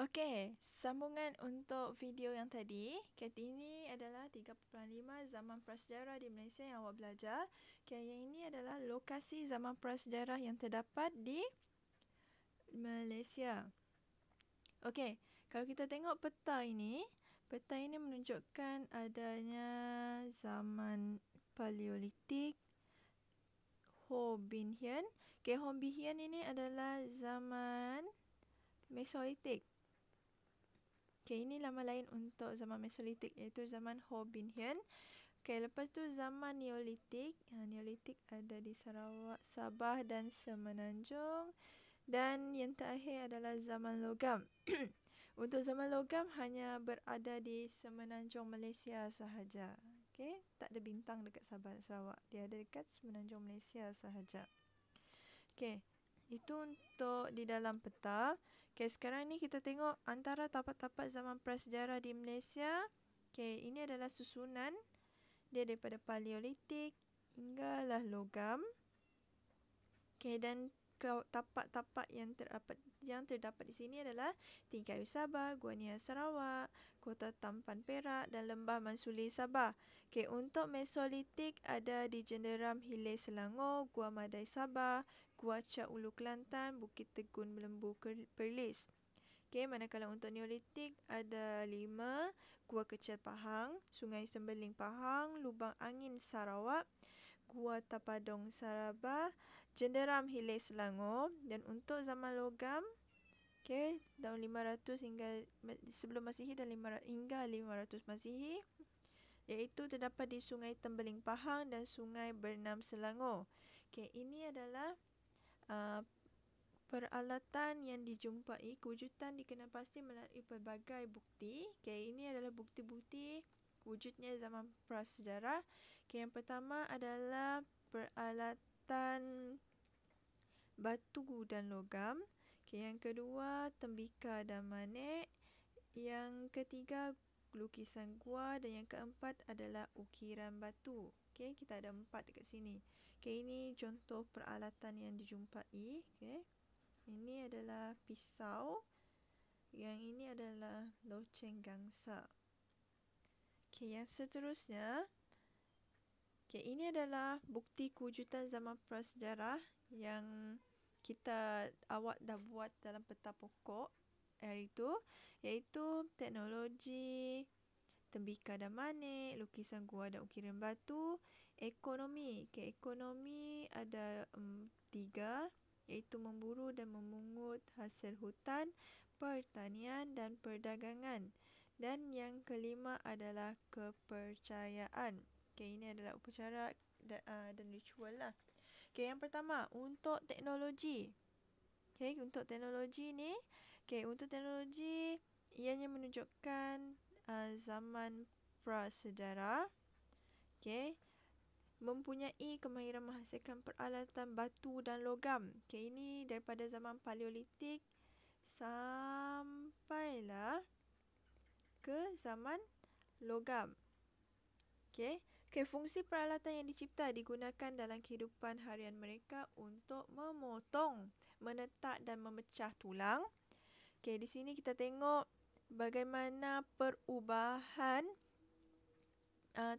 Okey, sambungan untuk video yang tadi. Ini adalah 3.5 zaman prasejarah di Malaysia yang awak belajar. Yang ini adalah lokasi zaman prasejarah yang terdapat di Malaysia. Okey, kalau kita tengok peta ini menunjukkan adanya zaman Paleolitik, Ho Bin Hian. Ho Bin Hian ini adalah zaman Mesolitik. Ini nama lain untuk zaman Mesolitik, iaitu zaman Ho Bin Hian. Lepas tu zaman Neolitik. Neolitik ada di Sarawak, Sabah dan Semenanjung. Dan yang terakhir adalah zaman logam. Untuk zaman logam hanya berada di Semenanjung Malaysia sahaja. Tak ada bintang dekat Sabah dan Sarawak. Dia ada dekat Semenanjung Malaysia sahaja. Itu untuk di dalam peta. Sekarang ni kita tengok antara tapak-tapak zaman prasejarah di Malaysia. Ini adalah susunan dia daripada Paleolitik hinggalah logam. Dan tapak-tapak yang terdapat di sini adalah Tingkayu Sabah, Gua Nia Sarawak, Kota Tampan Perak dan Lembah Mansuli Sabah. Untuk Mesolitik ada di Jenderam Hilir Selangor, Gua Madai Sabah, Gua Cak Ulu Kelantan, Bukit Tegun Lembu Perlis. Manakala untuk Neolitik ada 5, Gua Kecil Pahang, Sungai Sembeling Pahang, Lubang Angin Sarawak, Gua Tapadong Sabah, Jenderam Hilir Selangor. Dan untuk zaman logam, tahun 500 hingga sebelum Masihi dan hingga 500 Masihi, iaitu terdapat di Sungai Tembeling Pahang dan Sungai Bernam Selangor. Ini adalah peralatan yang dijumpai. Kewujudan dikenal pasti melalui pelbagai bukti. Ini adalah bukti-bukti wujudnya zaman prasejarah. Yang pertama adalah peralatan batu dan logam. Yang kedua, tembika dan manik. Yang ketiga, lukisan gua. Dan yang keempat adalah ukiran batu. Kita ada 4 dekat sini. Ini contoh peralatan yang dijumpai. Ini adalah pisau. Yang ini adalah loceng gangsa. Yang seterusnya, ini adalah bukti kewujudan zaman prasejarah yang awak dah buat dalam peta pokok hari itu, iaitu teknologi tembika dan manik, lukisan gua dan ukiran batu. Ekonomi. Ekonomi ada 3, iaitu memburu dan memungut hasil hutan, pertanian dan perdagangan. Dan yang kelima adalah kepercayaan. Ini adalah upacara dan ritual lah. Yang pertama, untuk teknologi. Untuk teknologi ni, untuk teknologi ianya menunjukkan zaman prasejarah. Mempunyai kemahiran menghasilkan peralatan batu dan logam. Ini daripada zaman Paleolitik sampailah ke zaman logam. Fungsi peralatan yang dicipta digunakan dalam kehidupan harian mereka untuk memotong, menetak dan memecah tulang. Di sini kita tengok bagaimana perubahan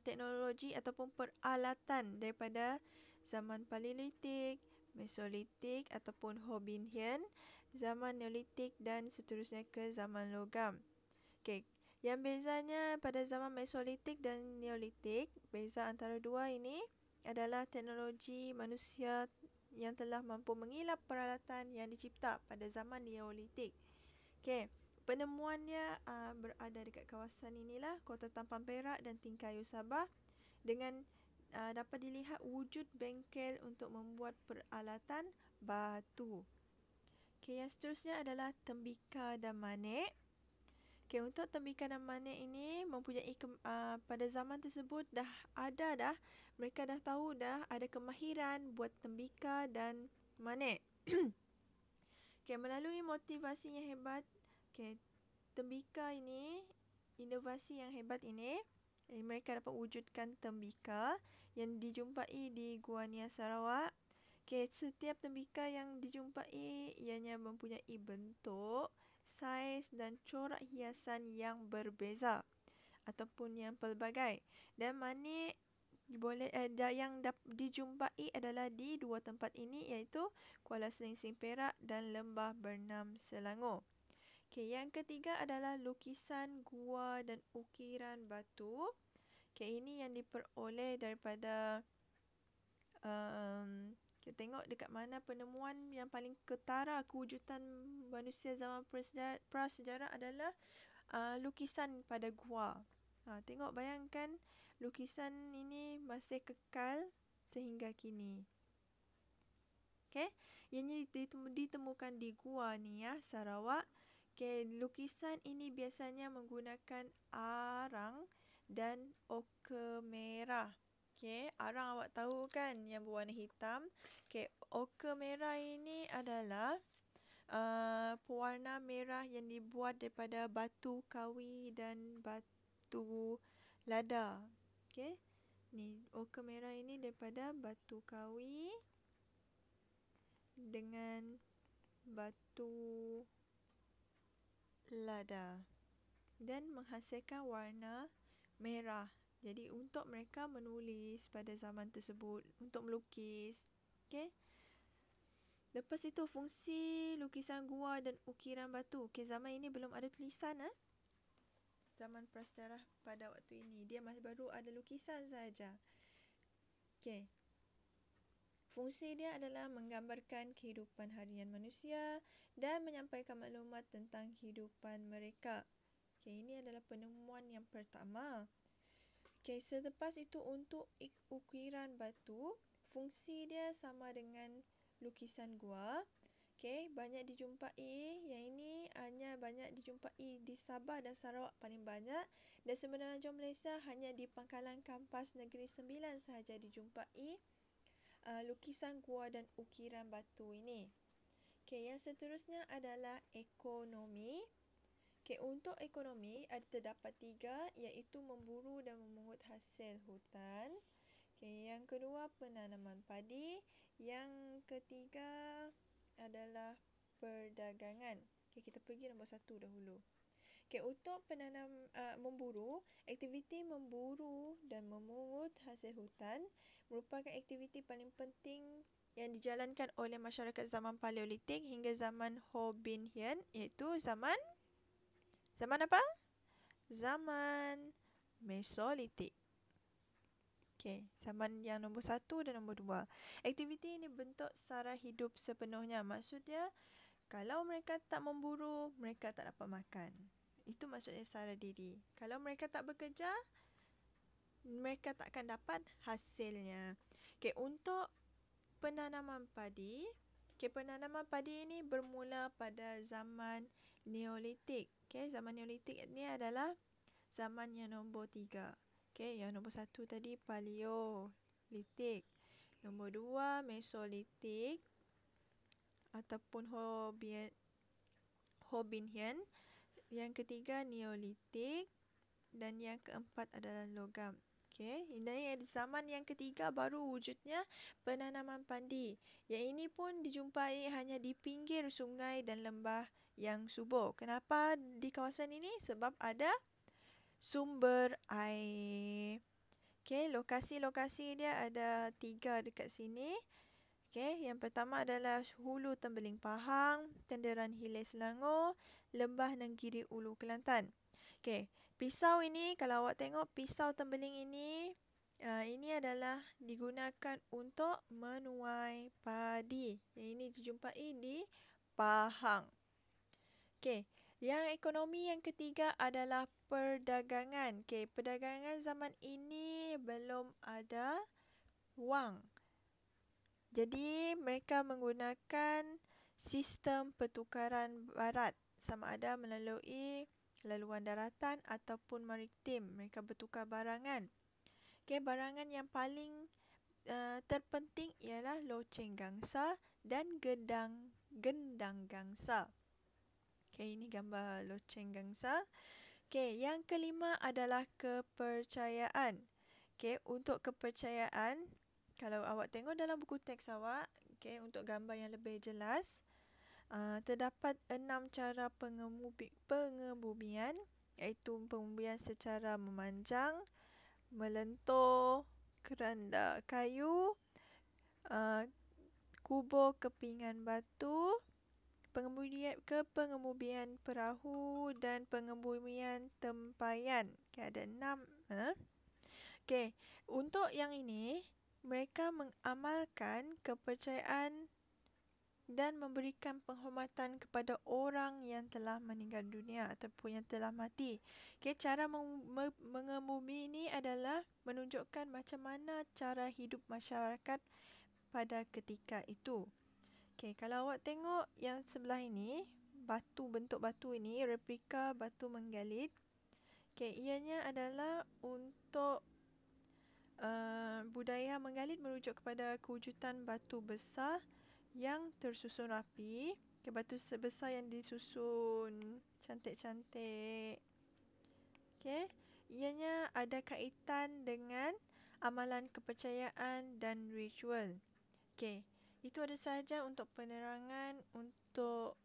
teknologi ataupun peralatan daripada zaman Paleolitik, Mesolitik ataupun Ho Bin Hian, zaman Neolitik dan seterusnya ke zaman logam. Yang bezanya pada zaman Mesolitik dan Neolitik, beza antara dua ini adalah teknologi manusia yang telah mampu mengilap peralatan yang dicipta pada zaman Neolitik. Penemuannya berada dekat kawasan inilah, Kota Tampan Perak dan Tingkayu Sabah, dengan dapat dilihat wujud bengkel untuk membuat peralatan batu. Yang seterusnya adalah tembika dan manik. Untuk tembika dan manik ini mempunyai pada zaman tersebut mereka dah tahu ada kemahiran buat tembika dan manik. Melalui motivasi yang hebat, tembika ini, inovasi yang hebat ini, mereka dapat wujudkan tembika yang dijumpai di Gua Nia Sarawak. Setiap tembika yang dijumpai ianya mempunyai bentuk saiz dan corak hiasan yang berbeza ataupun yang pelbagai. Dan mana yang dijumpai adalah di dua tempat ini, iaitu Kuala Selingsing Perak dan Lembah Bernam Selangor. Okey, yang ketiga adalah lukisan gua dan ukiran batu. Okey, ini yang diperoleh daripada kita tengok dekat mana penemuan yang paling ketara kewujudan manusia zaman prasejarah adalah lukisan pada gua. Tengok, bayangkan lukisan ini masih kekal sehingga kini. Okey, ianya ditemukan di Gua ni ya, Sarawak. Okey, lukisan ini biasanya menggunakan arang dan ochre merah. Okey, arang awak tahu kan yang berwarna hitam. Okey, ochre merah ini adalah pewarna merah yang dibuat daripada batu kawi dan batu lada. Okey, ni ochre merah ini daripada batu kawi dengan batu lada dan menghasilkan warna merah. Jadi untuk mereka menulis pada zaman tersebut, untuk melukis. Okey. Lepas itu fungsi lukisan gua dan ukiran batu. Okey, zaman ini belum ada tulisan zaman prasejarah pada waktu ini. Dia masih baru ada lukisan saja. Okey. Fungsi dia adalah menggambarkan kehidupan harian manusia dan menyampaikan maklumat tentang kehidupan mereka. Okey, ini adalah penemuan yang pertama. Okey, selepas itu untuk ukiran batu, fungsi dia sama dengan lukisan gua. Okey, banyak dijumpai. Yang ini hanya banyak dijumpai di Sabah dan Sarawak paling banyak. Dan semenanjung Malaysia hanya di Pangkalan Kampas Negeri Sembilan sahaja dijumpai lukisan gua dan ukiran batu ini. Okey, yang seterusnya adalah ekonomi. Okey, untuk ekonomi terdapat 3, iaitu memburu dan memungut hasil hutan. Okey, yang kedua penanaman padi. Yang ketiga adalah perdagangan. Okey, kita pergi nombor 1 dahulu. Okey, untuk memburu, aktiviti memburu dan memungut hasil hutan merupakan aktiviti paling penting yang dijalankan oleh masyarakat zaman Paleolitik hingga zaman Ho Bin Hien, iaitu zaman apa? Zaman Mesolitik. Okey, zaman yang nombor 1 dan nombor 2. Aktiviti ini bentuk sara hidup sepenuhnya. Maksudnya, kalau mereka tak memburu, mereka tak dapat makan. Itu maksudnya sara diri. Kalau mereka tak bekerja, mereka tak akan dapat hasilnya. Okey, untuk penanaman padi. Okey, penanaman padi ini bermula pada zaman Neolitik. Okey, zaman Neolitik ini adalah zaman yang nombor 3. Okey, yang nombor 1 tadi Paleolitik. Nombor 2 Mesolitik ataupun Ho Bin Hien. Yang ketiga Neolitik dan yang keempat adalah logam. Okey, ini zaman yang ketiga baru wujudnya penanaman padi. Yang ini pun dijumpai hanya di pinggir sungai dan lembah yang subur. Kenapa di kawasan ini? Sebab ada sumber air. Okey, lokasi-lokasi dia ada 3 dekat sini. Okey, yang pertama adalah Hulu Tembeling Pahang, Tenderan Hilir Selangor, Lembah Nenggiri Ulu Kelantan. Okey, pisau ini, kalau awak tengok pisau tembeling ini adalah digunakan untuk menuai padi. Yang ini dijumpai di Pahang. Okey, yang ekonomi yang ketiga adalah perdagangan. Okey, perdagangan zaman ini belum ada wang. Jadi, mereka menggunakan sistem pertukaran barat, sama ada melalui laluan daratan ataupun maritim. Mereka bertukar barangan. Okey, barangan yang paling terpenting ialah loceng gangsa dan gendang gangsa. Okey, ini gambar loceng gangsa. Okey, yang kelima adalah kepercayaan. Okey, untuk kepercayaan, kalau awak tengok dalam buku teks awak, okey, untuk gambar yang lebih jelas, Terdapat 6 cara pengebumian, iaitu pengebumian secara memanjang, melentur, keranda kayu, kubur kepingan batu, pengebumian perahu dan pengebumian tempayan. Okay, ada 6. Okay, untuk yang ini, mereka mengamalkan kepercayaan dan memberikan penghormatan kepada orang yang telah meninggal dunia ataupun yang telah mati. Okay, cara mengebumi ini adalah menunjukkan macam mana cara hidup masyarakat pada ketika itu. Okay, kalau awak tengok yang sebelah ini, bentuk batu ini, replika batu menggalit. Okay, ianya adalah untuk budaya menggalit merujuk kepada kewujudan batu besar yang tersusun rapi. Okay, batu sebesar yang disusun cantik-cantik. Okay, ianya ada kaitan dengan amalan kepercayaan dan ritual. Okay, itu ada sahaja untuk penerangan untuk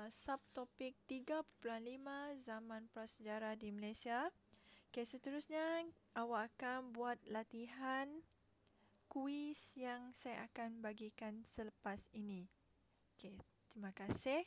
subtopik 3.5 zaman prasejarah di Malaysia. Okay, seterusnya awak akan buat latihan kuis yang saya akan bagikan selepas ini. Okay, terima kasih.